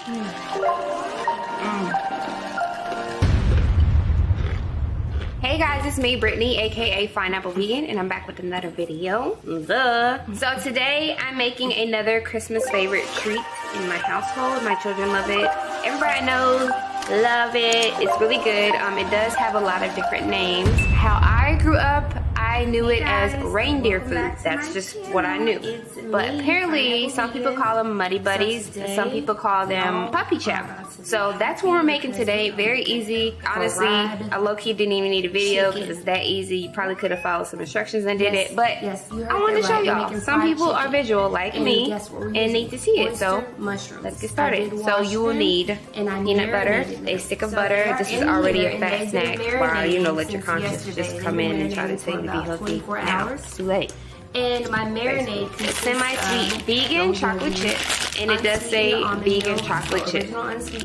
Hey guys, it's me, Brittany, aka Fine Apple Vegan, and I'm back with another video. So today I'm making another Christmas favorite treat in my household. My children love it. Everybody knows, love it. It's really good. It does have a lot of different names. How I grew up, I knew it as reindeer food. That's just what I knew. But apparently, some people call them Muddy Buddies, and some people call them Puppy Chow. So that's what we're making today. Very easy. Honestly, I low-key didn't even need a video because it's that easy. You probably could have followed some instructions and did it. But I wanted to show y'all. Some people are visual like me and need to see it. So let's get started. So you will need peanut butter, a stick of butter. This is already a fat snack. While let your conscience just come in and try to say to be healthy. Now it's too late. And my marinade consists semi-sweet vegan chocolate chips, and it does say vegan chocolate chip.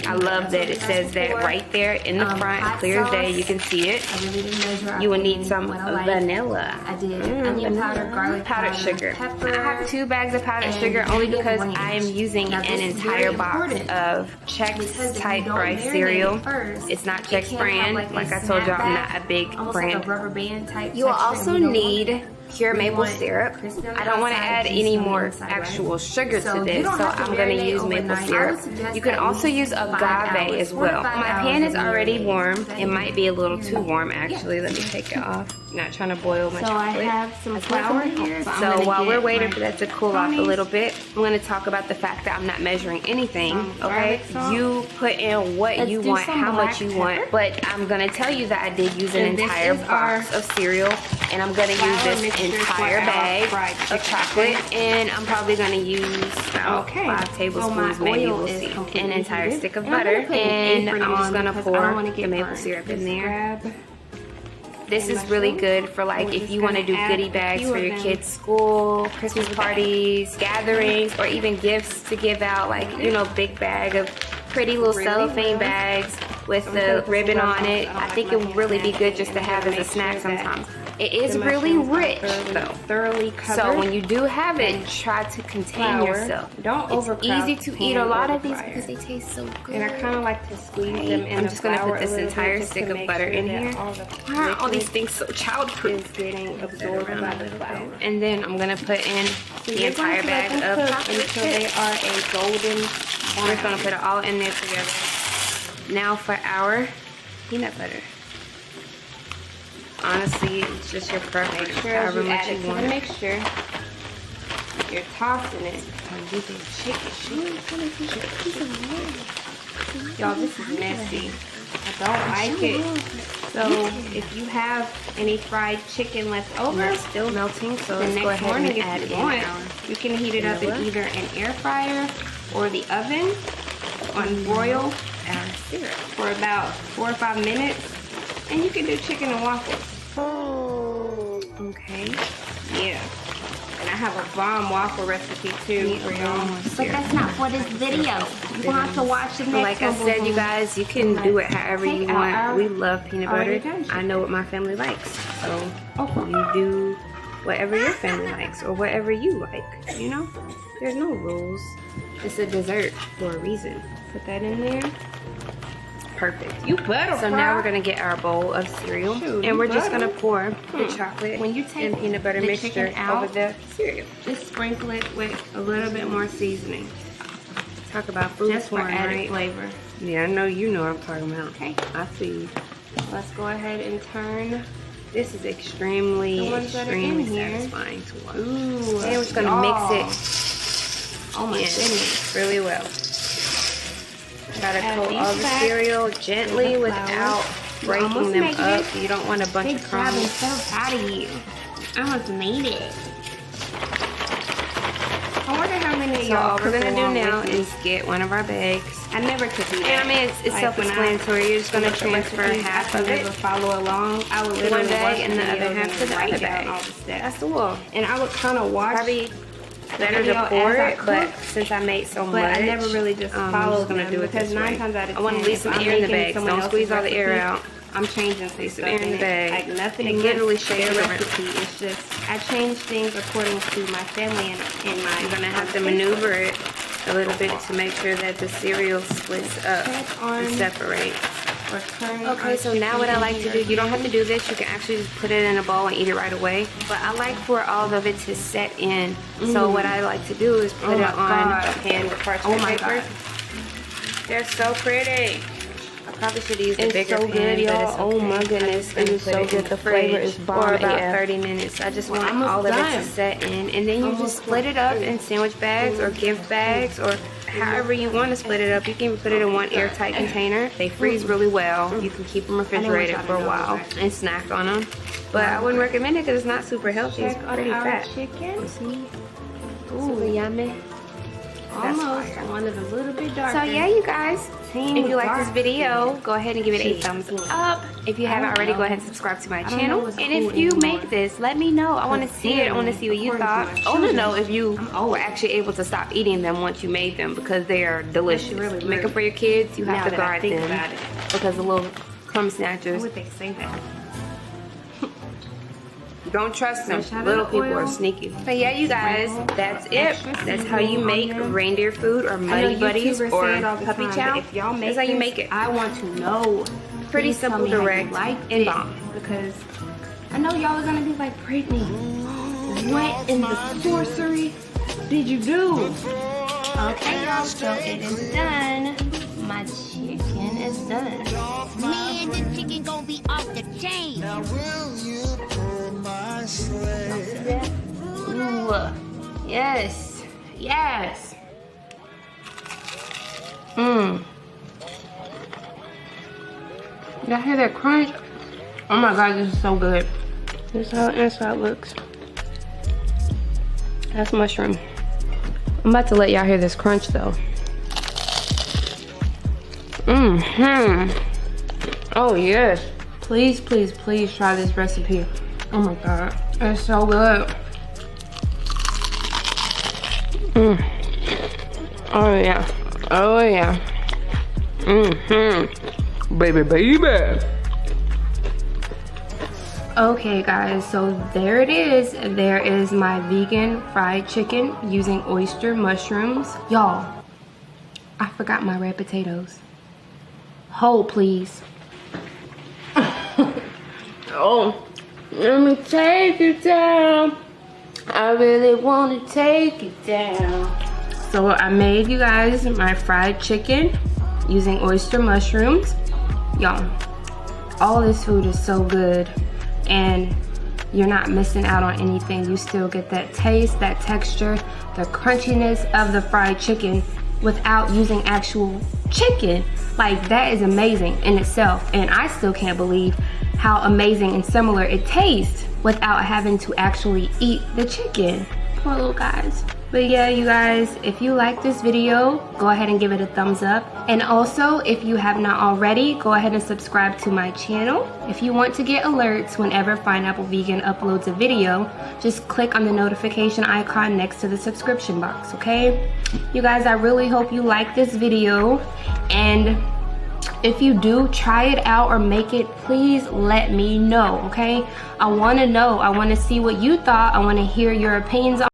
I love that it says that right there in the front, clear as day. You can see it. You will need some vanilla. I did onion powder, garlic powdered sugar. I have 2 bags of powdered sugar only because I am using an entire box of Chex type rice cereal. It's not Chex brand. Like I told y'all, I'm not a big brand. You will also need pure maple syrup. I don't want to add any more actual sugar to this, so I'm going to use maple syrup. You can also use agave as well. My pan is already warm. It might be a little too warm actually. Let me take it off. I'm not trying to boil my chocolate. So I have some flour here. So while we're waiting for that to cool off a little bit, I'm going to talk about the fact that I'm not measuring anything, okay? You put in what you want, how much you want, but I'm going to tell you that I did use an entire box of cereal, and I'm going to use this entire bag of chocolate, and I'm probably going to use about 5 tablespoons, maybe we'll see, an entire stick of butter, and I'm just going to pour the maple syrup in there. This is really good for if you want to do goodie bags for your kids' school, Christmas parties, gatherings, or even gifts to give out, big bag of pretty little cellophane bags with the ribbon on it. I think it would really be good just to have as a snack sometimes. It is really rich though, thoroughly covered. So when you do have it, try to contain yourself. Don't overcrowd. It's easy to eat a lot of these because they taste so good. And I kind of like to squeeze them in. I'm just gonna put this entire stick of butter in here. Why are all these things so childproof? It's getting absorbed by the flour. And then I'm gonna put in the entire bag of chocolate until they are a golden. We're just gonna put it all in there together. Now for our peanut butter. Honestly, it's just your preference. However much you want. Mixture. You're tossing it. Y'all, this is messy. I don't like it. So if you have any fried chicken left over, it's still melting. So the let's go next ahead morning, and add if you want, you can heat it up in either an air fryer or the oven on broil for about 4 or 5 minutes, and you can do chicken and waffles. Oh, okay. Yeah. And I have a bomb waffle recipe too for y'all. But that's not for this video. You will have to watch the next one. Like I said, you guys, you can do it however you want. We love peanut butter. I know what my family likes. So you do whatever your family likes or whatever you like. There's no rules. It's a dessert for a reason. Put that in there. Perfect. You better. So now we're gonna get our bowl of cereal, and we're just gonna pour the chocolate when you take and peanut butter the mixture over the cereal. Just sprinkle it with a little bit more seasoning. Talk about food just for added flavor. Yeah, I know you know what I'm talking about. Okay, I see. Let's go ahead and turn. This is extremely satisfying to watch. Ooh, and we're just gonna mix it. Oh my goodness, really well. Gotta coat all the cereal gently without breaking them up. You don't want a bunch of crumbs. I'm so proud of you. I almost made it. I wonder how many of y'all. So all we're gonna do now is get one of our bags. I never could do that. And I mean, it's self-explanatory. You're just gonna transfer half of it. Follow along. I would literally one bag and the other half to the other bag. That's the rule. And I would kind of watch. Probably better to pour it, but since I made so much, I never really just followed gonna do it because this way. 9 times out of 10, I want to leave some air in the bag. Don't squeeze all the air out. I'm changing some air in the bag. Like nothing against their recipe. It's just I change things according to my family and my. You're gonna have to maneuver it a little bit to make sure that the cereal splits up and separates. Okay, so now what I like to do, you don't have to do this, you can actually just put it in a bowl and eat it right away. But I like for all of it to set in. So what I like to do is put it on a pan with parchment paper. They're so pretty. I probably should use a bigger pan, good, but y'all. it's okay. Oh my goodness, it is so good. The flavor is bomb. For about AF. 30 minutes. I just want almost all of it done. to set in. And then you just split it up in sandwich bags or gift bags or however you want to split it up. You can put it in one airtight container. They freeze really well. You can keep them refrigerated for a while and snack on them. But I wouldn't recommend it because it's not super healthy. It's pretty fat. Chicken. Ooh, yummy. Almost. I wanted a little bit darker. So yeah, you guys, if you like this video, go ahead and give it a thumbs up. If you haven't already, go ahead and subscribe to my channel. And if you make this, let me know. I want to see it. I want to see what you thought. I want to know if you were actually able to stop eating them once you made them because they are delicious. Make them for your kids. You have to guard them because the little crumb snatchers. Would they say that? Don't trust them. Little people are sneaky. But yeah, you guys, that's it. That's how you make reindeer food or Muddy Buddies or Puppy Chow. If y'all make That's how you make it. I want to know. Pretty Please tell simple, me how you direct, like and it, bomb. because I know y'all are gonna be like, Brittany, what in the sorcery did you do? Okay, y'all, so it is done. My chicken is done. Me and the chicken gon' be off the chain. Now will you pull my sleigh? Ooh, yes, yes. Mmm. Y'all hear that crunch? Oh my god, this is so good. This is how the inside looks. That's mushroom. I'm about to let y'all hear this crunch though. Oh yes. Please, please, please try this recipe. Oh my god, it's so good. Oh yeah, oh yeah. Baby, baby. Okay guys, so there it is. There is my vegan fried chicken using oyster mushrooms. Y'all, I forgot my red potatoes. Hold please. Oh, let me take it down. I really want to take it down. So I made, you guys, my fried chicken using oyster mushrooms. Y'all, all this food is so good and you're not missing out on anything. You still get that taste, that texture, the crunchiness of the fried chicken without using actual chicken. Like, that is amazing in itself, and I still can't believe how amazing and similar it tastes without having to actually eat the chicken. Poor little guys. But yeah, you guys, if you like this video, go ahead and give it a thumbs up. And also, if you have not already, go ahead and subscribe to my channel. If you want to get alerts whenever Pineapple Vegan uploads a video, just click on the notification icon next to the subscription box, okay? You guys, I really hope you like this video. And if you do try it out or make it, please let me know, okay? I want to know. I want to see what you thought. I want to hear your opinions on